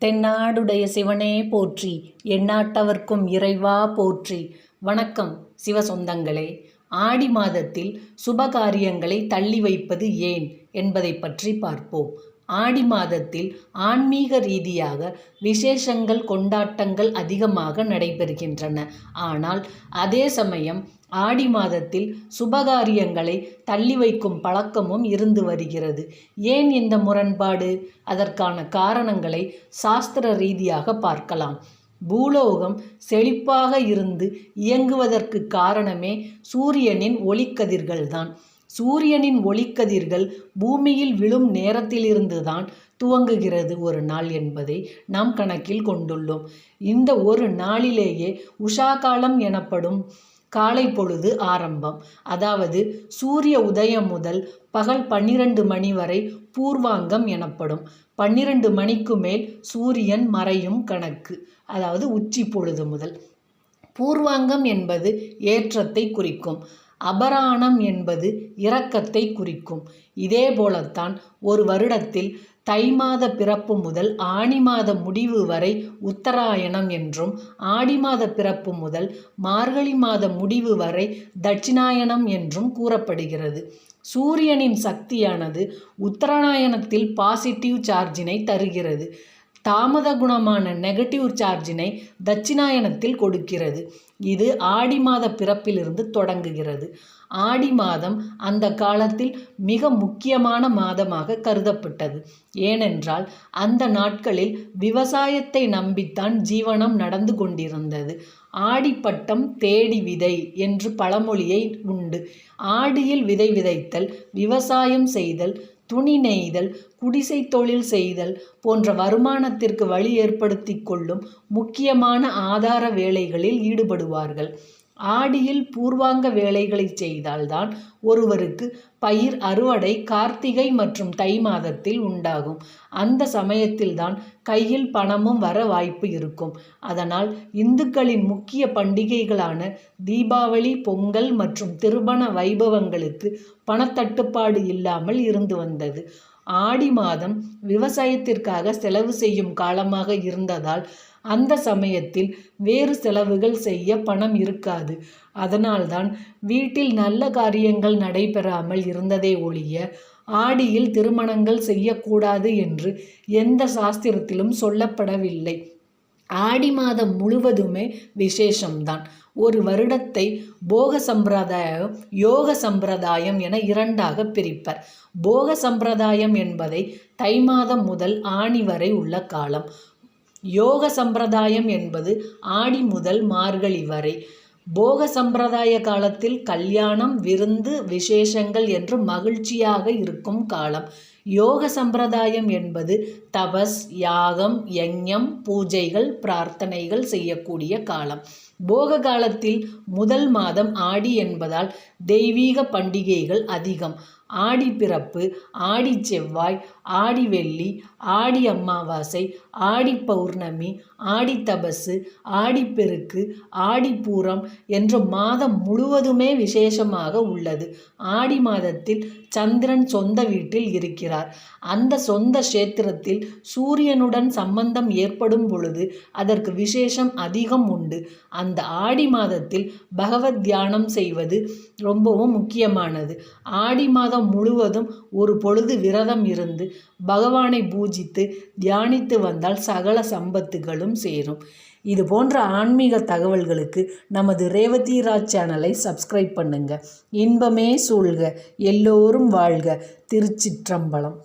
தென்னாடுடைய சிவனே போற்றி, எந்நாட்டவர்க்கும் இறைவா போற்றி. வணக்கம் சிவ சொந்தங்களே. ஆடி மாதத்தில் சுபகாரியங்களை தள்ளி வைப்பது ஏன் என்பதை பற்றி பார்ப்போம். ஆடி மாதத்தில் ஆன்மீக ரீதியாக விசேஷங்கள், கொண்டாட்டங்கள் அதிகமாக நடைபெறுகின்றன. ஆனால் அதே சமயம் ஆடி மாதத்தில் சுபகாரியங்களை தள்ளி வைக்கும் பழக்கமும் இருந்து வருகிறது. ஏன் இந்த முரண்பாடு? அதற்கான காரணங்களை சாஸ்திர ரீதியாக பார்க்கலாம். பூலோகம் செழிப்பாக இருந்து இயங்குவதற்கு காரணமே சூரியனின் ஒளிக்கதிர்கள்தான். சூரியனின் ஒளிக்கதிர்கள் பூமியில் விழும் நேரத்திலிருந்துதான் துவங்குகிறது ஒரு நாள் என்பதை நாம் கணக்கில் கொண்டுள்ளோம். இந்த ஒரு நாளிலேயே உஷாகாலம் எனப்படும் காலை பொழுது ஆரம்பம். அதாவது சூரிய உதயம் முதல் பகல் 12 மணி வரை பூர்வாங்கம் எனப்படும். 12 மணிக்கு மேல் சூரியன் மறையும் கணக்கு. அதாவது உச்சி பொழுது முதல். பூர்வாங்கம் என்பது ஏற்றத்தை குறிக்கும். அபராணம் என்பது இரக்கத்தை குறிக்கும். இதே போலத்தான் ஒரு வருடத்தில் தை மாத பிறப்பு முதல் ஆனி மாத முடிவு வரை உத்தராயணம் என்றும், ஆடி மாத பிறப்பு முதல் மார்கழி மாத முடிவு வரை தட்சிணாயனம் என்றும் கூறப்படுகிறது. சூரியனின் சக்தியானது உத்தராயணத்தில் பாசிட்டிவ் சார்ஜினை தருகிறது. தாமத குணமான நெகட்டிவ் சார்ஜினை தட்சிணாயனத்தில் கொடுக்கிறது. இது ஆடி மாத பிறப்பிலிருந்து தொடங்குகிறது. ஆடி மாதம் அந்த காலத்தில் மிக முக்கியமான மாதமாக கருதப்பட்டது. ஏனென்றால் அந்த நாட்களில் விவசாயத்தை நம்பித்தான் ஜீவனம் நடந்து கொண்டிருந்தது. ஆடிப்பட்டம் தேடி விதை என்று பழமொழியை உண்டு. ஆடியில் விதை விதைத்தல், விவசாயம் செய்தல், துணி நெய்தல், குடிசை தொழில் செய்தல் போன்ற வருமானத்திற்கு வழி ஏற்படுத்தி கொள்ளும் முக்கியமான ஆதார வேலைகளில் ஈடுபடுவார்கள். ஆடியில் பூர்வாங்க வேலைகளை செய்தால்தான் ஒருவருக்கு பயிர் அறுவடை கார்த்திகை மற்றும் தை மாதத்தில் உண்டாகும். அந்த சமயத்தில்தான் கையில் பணமும் வர வாய்ப்பு இருக்கும். அதனால் இந்துக்களின் முக்கிய பண்டிகைகளான தீபாவளி, பொங்கல் மற்றும் திருமண வைபவங்களுக்கு பணத்தட்டுப்பாடு இல்லாமல் இருந்து வந்தது. ஆடி மாதம் விவசாயத்திற்காக செலவு செய்யும் காலமாக இருந்ததால் அந்த சமயத்தில் வேறு செலவுகள் செய்ய பணம் இருக்காது. அதனால்தான் வீட்டில் நல்ல காரியங்கள் நடைபெறாமல் இருந்ததே ஒழிய ஆடியில் திருமணங்கள் செய்யக்கூடாது என்று எந்த சாஸ்திரத்திலும் சொல்லப்படவில்லை. ஆடி மாதம் முழுவதுமே விசேஷம்தான். ஒரு வருடத்தை போக சம்பிரதாயம், யோக சம்பிரதாயம் என இரண்டாக பிரிப்பர். போக சம்பிரதாயம் என்பதை தை மாதம் முதல் ஆணி வரை உள்ள காலம். யோக சம்பிரதாயம் என்பது ஆடி முதல் மார்கழி வரை. போக சம்பிரதாய காலத்தில் கல்யாணம், விருந்து, விசேஷங்கள் என்று மகிழ்ச்சியாக இருக்கும் காலம். யோக சம்பிரதாயம் என்பது தபஸ், யாகம், யஞ்ஞம், பூஜைகள், பிரார்த்தனைகள் செய்யக்கூடிய காலம். போக காலத்தில் முதல் மாதம் ஆடி என்பதால் தெய்வீக பண்டிகைகள் அதிகம். ஆடி பிறப்பு, ஆடி செவ்வாய், ஆடி வெள்ளி, ஆடி அமாவாசை, ஆடி பௌர்ணமி, ஆடி தபசு, ஆடிப்பெருக்கு, ஆடிப்பூரம் என்று மாதம் முழுவதுமே விசேஷமாக உள்ளது. ஆடி மாதத்தில் சந்திரன் சொந்த வீட்டில் இருக்கிறார். அந்த சொந்த கஷேத்திரத்தில் சூரியனுடன் சம்பந்தம் ஏற்படும் பொழுது அதற்கு விசேஷம் அதிகம் உண்டு. அந்த ஆடி மாதத்தில் பகவத் தியானம் செய்வது ரொம்பவும் முக்கியமானது. ஆடி மாதம் முழுவதும் ஒரு பொழுது விரதம் இருந்து பகவானை பூஜித்து தியானித்து வந்தால் சகல சம்பத்துகளும் சேரும். இது போன்ற ஆன்மீக தகவல்களுக்கு நமது ரேவதி ராஜ் சேனலை சப்ஸ்கிரைப் பண்ணுங்க. இன்பமே சூழ்க, எல்லோரும் வாழ்க. திருச்சிற்றம்பலம்.